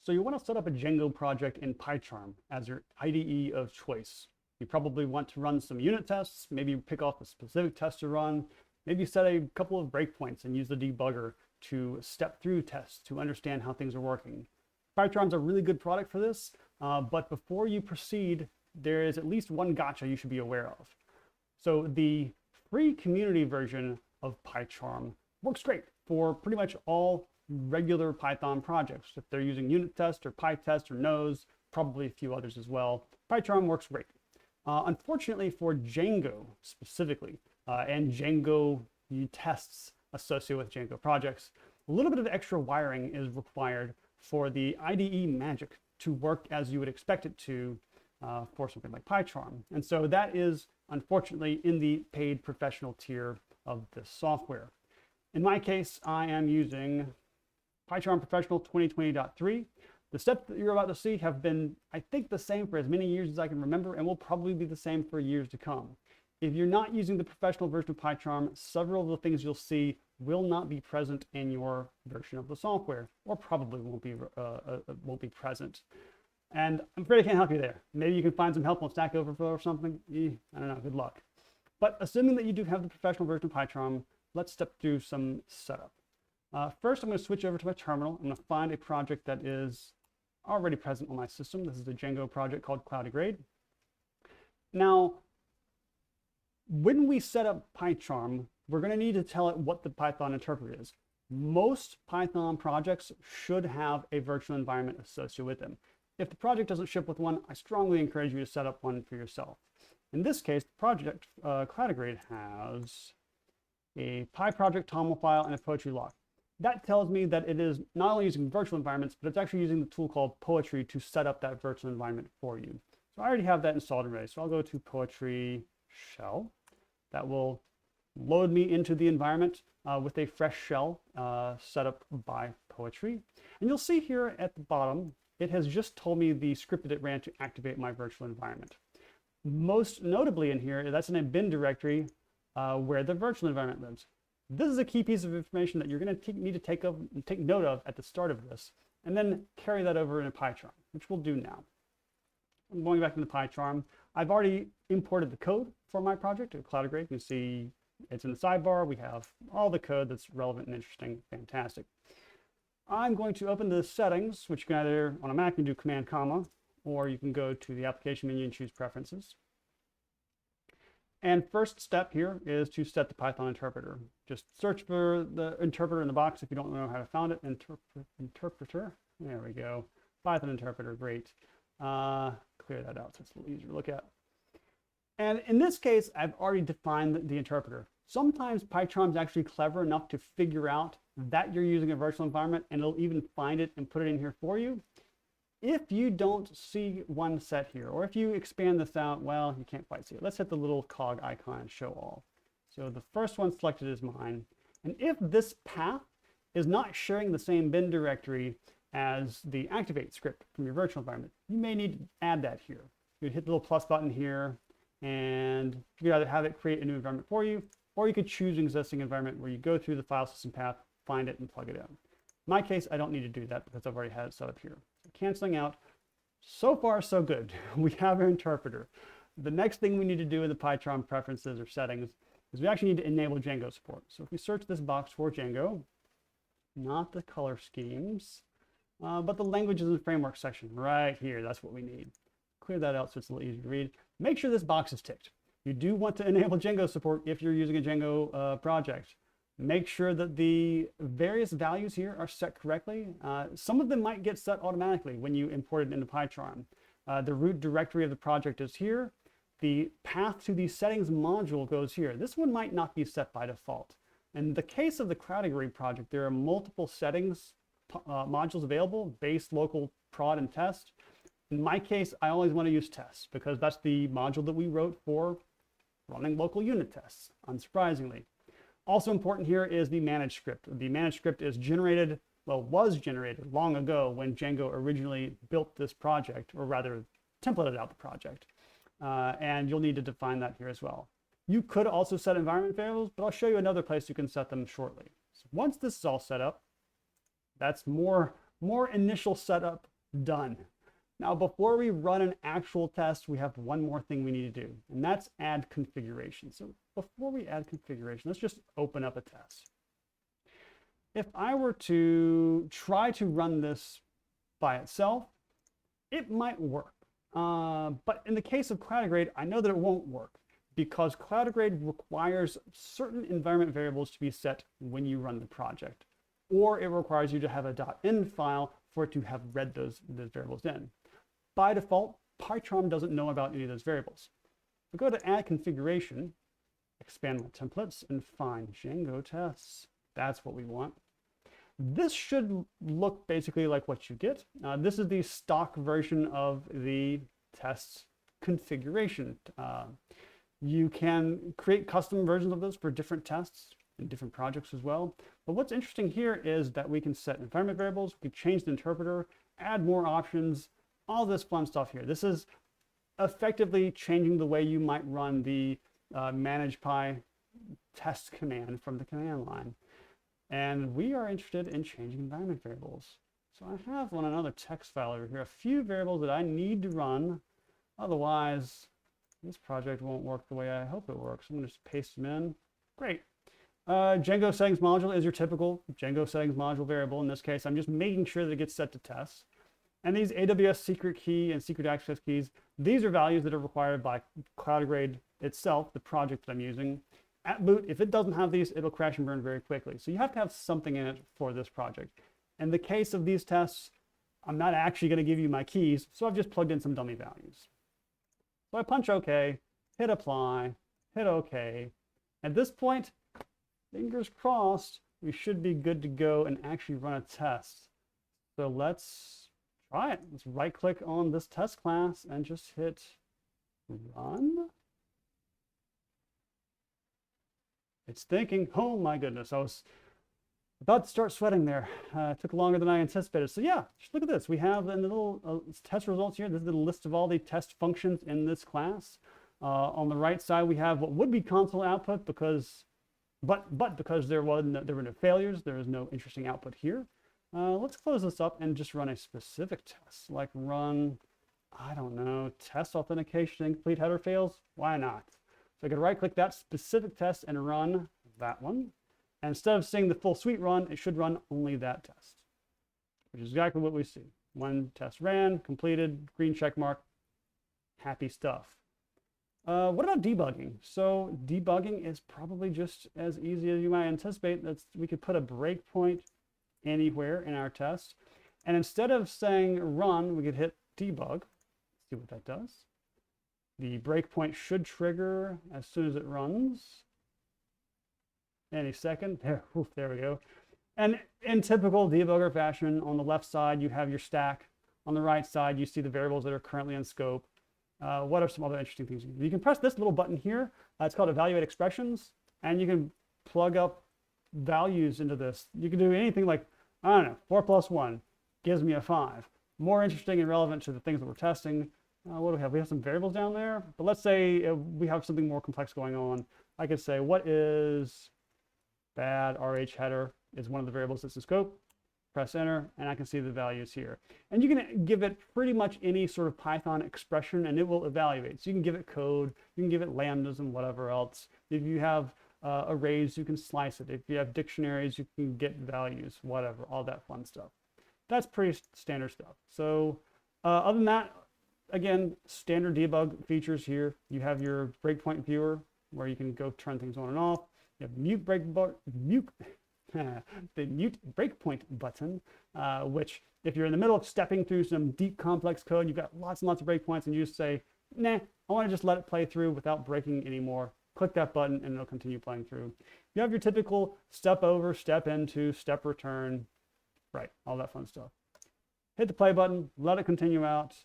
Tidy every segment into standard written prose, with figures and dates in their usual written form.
So you want to set up a Django project in PyCharm as your IDE of choice. You probably want to run some unit tests, maybe pick off a specific test to run, maybe set a couple of breakpoints and use the debugger to step through tests to understand how things are working. PyCharm's a really good product for this, but before you proceed, there is at least one gotcha you should be aware of. So the free community version of PyCharm works great for pretty much all regular Python projects. If they're using unit test or PyTest or Nose, probably a few others as well, PyCharm works great. Unfortunately for Django specifically, and Django tests associated with Django projects, a little bit of extra wiring is required for the IDE magic to work as you would expect it to for something like PyCharm. And so that is unfortunately in the paid professional tier of this software. In my case, I am using PyCharm Professional 2020.3. The steps that you're about to see have been, I think, the same for as many years as I can remember, and will probably be the same for years to come. If you're not using the professional version of PyCharm, several of the things you'll see will not be present in your version of the software, or probably won't be present. And I'm afraid I can't help you there. Maybe you can find some help on Stack Overflow or something. I don't know, good luck. But assuming that you do have the professional version of PyCharm, let's step through some setup. First, I'm going to switch over to my terminal. I'm going to find a project that is already present on my system. This is a Django project called Cloudigrade. Now, when we set up PyCharm, we're going to need to tell it what the Python interpreter is. Most Python projects should have a virtual environment associated with them. If the project doesn't ship with one, I strongly encourage you to set up one for yourself. In this case, the project Cloudigrade has a PyProject TOML file and a Poetry lock. That tells me that it is not only using virtual environments, but it's actually using the tool called Poetry to set up that virtual environment for you. So I already have that installed and ready. So I'll go to Poetry shell. That will load me into the environment with a fresh shell set up by Poetry. And you'll see here at the bottom, it has just told me the script that it ran to activate my virtual environment. Most notably in here, that's in a bin directory where the virtual environment lives. This is a key piece of information that you're going to need to take note of at the start of this, and then carry that over into PyCharm, which we'll do now. I'm going back into PyCharm. I've already imported the code for my project at Cloudigrade. You can see it's in the sidebar. We have all the code that's relevant and interesting. Fantastic. I'm going to open the settings, which you can either on a Mac you can do Command comma, or you can go to the application menu and choose preferences. And first step here is to set the Python interpreter. Just search for the interpreter in the box if you don't know how to find it. Interpreter. There we go. Python interpreter. Great. Clear that out so it's a little easier to look at. And in this case, I've already defined the interpreter. Sometimes PyCharm is actually clever enough to figure out that you're using a virtual environment, and it'll even find it and put it in here for you. If you don't see one set here, or if you expand this out, well, you can't quite see it. Let's hit the little cog icon and show all. So the first one selected is mine. And if this path is not sharing the same bin directory as the activate script from your virtual environment, you may need to add that here. You'd hit the little plus button here, and you could either have it create a new environment for you, or you could choose an existing environment where you go through the file system path, find it, and plug it in. In my case, I don't need to do that because I've already had it set up here. So canceling out. So far, so good. We have our interpreter. The next thing we need to do in the PyCharm preferences or settings is we actually need to enable Django support. So if we search this box for Django, not the color schemes, but the languages and framework section right here, that's what we need. Clear that out so it's a little easier to read. Make sure this box is ticked. You do want to enable Django support if you're using a Django project. Make sure that the various values here are set correctly. Some of them might get set automatically when you import it into PyCharm. The root directory of the project is here. The path to the settings module goes here. This one might not be set by default. In the case of the Cloudigrade project, there are multiple settings modules available: base, local, prod, and test. In my case, I always want to use tests because that's the module that we wrote for running local unit tests, unsurprisingly. Also important here is the managed script. The managed script is generated, well, was generated long ago when Django originally built this project, or rather templated out the project. And you'll need to define that here as well. You could also set environment variables, but I'll show you another place you can set them shortly. So once this is all set up, that's more initial setup Done. Now, before we run an actual test, we have one more thing we need to do, and that's add configuration. So before we add configuration, let's just open up a test. If I were to try to run this by itself, it might work. But in the case of Cloudigrade, I know that it won't work because Cloudigrade requires certain environment variables to be set when you run the project, or it requires you to have a .env file for it to have read those variables in. By default, PyCharm doesn't know about any of those variables. We go to add configuration, expand my templates, and find Django tests. That's what we want. This should look basically like what you get. This is the stock version of the test configuration. You can create custom versions of this for different tests in different projects as well. But what's interesting here is that we can set environment variables, we can change the interpreter, add more options, all this fun stuff here. This is effectively changing the way you might run the manage py test command from the command line. And we are interested in changing environment variables. So I have on another text file over here, a few variables that I need to run. Otherwise, this project won't work the way I hope it works. I'm going to just paste them in. Great. Django settings module is your typical Django settings module variable. In this case, I'm just making sure that it gets set to test. And these AWS secret key and secret access keys, these are values that are required by Cloudigrade itself, the project that I'm using. At boot, if it doesn't have these, it'll crash and burn very quickly. So you have to have something in it for this project. In the case of these tests, I'm not actually going to give you my keys, so I've just plugged in some dummy values. So I punch OK, hit apply, hit OK. At this point, fingers crossed, we should be good to go and actually run a test. So let's try it. Let's right-click on this test class and just hit run. It's thinking. Oh my goodness, I was about to start sweating there. It took longer than I anticipated. So yeah, just look at this. We have the little test results here. This is the list of all the test functions in this class. On the right side, we have what would be console output because, because there were no failures, there is no interesting output here. Let's close this up and just run a specific test, like run, I don't know, test authentication incomplete header fails. Why not? So I could right-click that specific test and run that one. And instead of seeing the full suite run, it should run only that test, which is exactly what we see. One test ran, completed, green check mark, happy stuff. What about debugging? So debugging is probably just as easy as you might anticipate. We could put a breakpoint anywhere in our test. And instead of saying run, we could hit debug. See what that does. The breakpoint should trigger as soon as it runs. Any second. There we go. And in typical debugger fashion, on the left side, you have your stack. On the right side, you see the variables that are currently in scope. What are some other interesting things? You can press this little button here. It's called Evaluate Expressions. And you can plug up values into this. You can do anything like, I don't know, 4 plus 1 gives me a 5. More interesting and relevant to the things that we're testing. What do we have? We have some variables down there. But let's say we have something more complex going on. I could say, what is bad RH header is one of the variables that's in scope. Press enter, and I can see the values here. And you can give it pretty much any sort of Python expression, and it will evaluate. So you can give it code, you can give it lambdas and whatever else. If you have arrays, you can slice it. If you have dictionaries, you can get values, whatever, all that fun stuff. That's pretty standard stuff. So other than that, again, standard debug features here. You have your breakpoint viewer where you can go turn things on and off. You have the mute breakpoint button, which if you're in the middle of stepping through some deep complex code, you've got lots and lots of breakpoints, and you just say, nah, I want to just let it play through without breaking anymore. Click that button and it'll continue playing through. You have your typical step over, step into, step return, right, all that fun stuff. Hit the play button, let it continue out.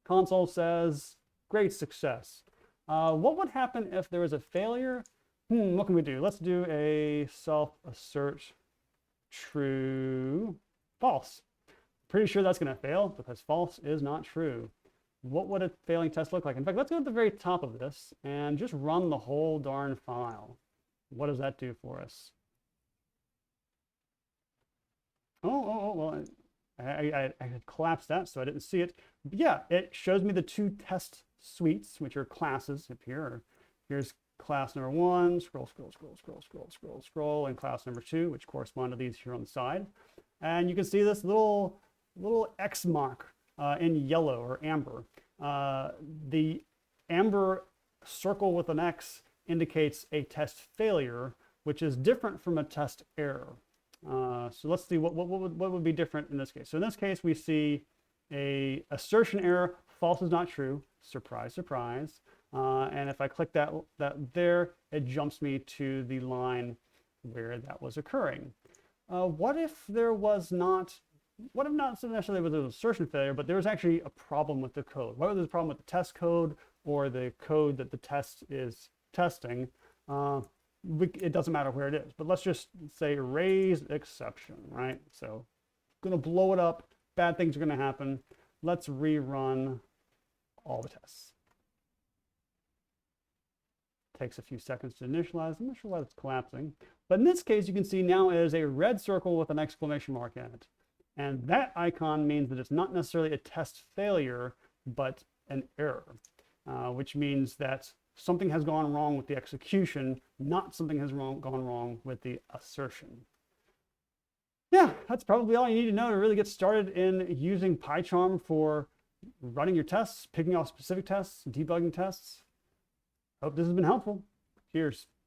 Console says, great success. What would happen if there was a failure? What can we do? Let's do a self-assert true, false. Pretty sure that's going to fail because false is not true. What would a failing test look like? In fact, let's go to the very top of this and just run the whole darn file. What does that do for us? Well, I had collapsed that, so I didn't see it. But yeah, it shows me the two test suites, which are classes up here. Here's class number 1, scroll, scroll, scroll, scroll, scroll, scroll, scroll, and class number 2, which correspond to these here on the side. And you can see this little X mark in yellow or amber. The amber circle with an X indicates a test failure, which is different from a test error. So let's see what would be different in this case. So in this case, we see a assertion error, false is not true, surprise, surprise. And if I click that there, it jumps me to the line where that was occurring. What if there was not, what if not necessarily was an assertion failure, but there was actually a problem with the code? Whether there's a problem with the test code or the code that the test is testing, it doesn't matter where it is. But let's just say raise exception, right? So gonna blow it up, bad things are gonna happen. Let's rerun all the tests. Takes a few seconds to initialize. I'm not sure why it's collapsing. But in this case, you can see now it is a red circle with an exclamation mark in it. And that icon means that it's not necessarily a test failure, but an error, which means that something has gone wrong with the execution, not something has gone wrong with the assertion. Yeah, that's probably all you need to know to really get started in using PyCharm for running your tests, picking off specific tests, debugging tests. Hope this has been helpful. Cheers.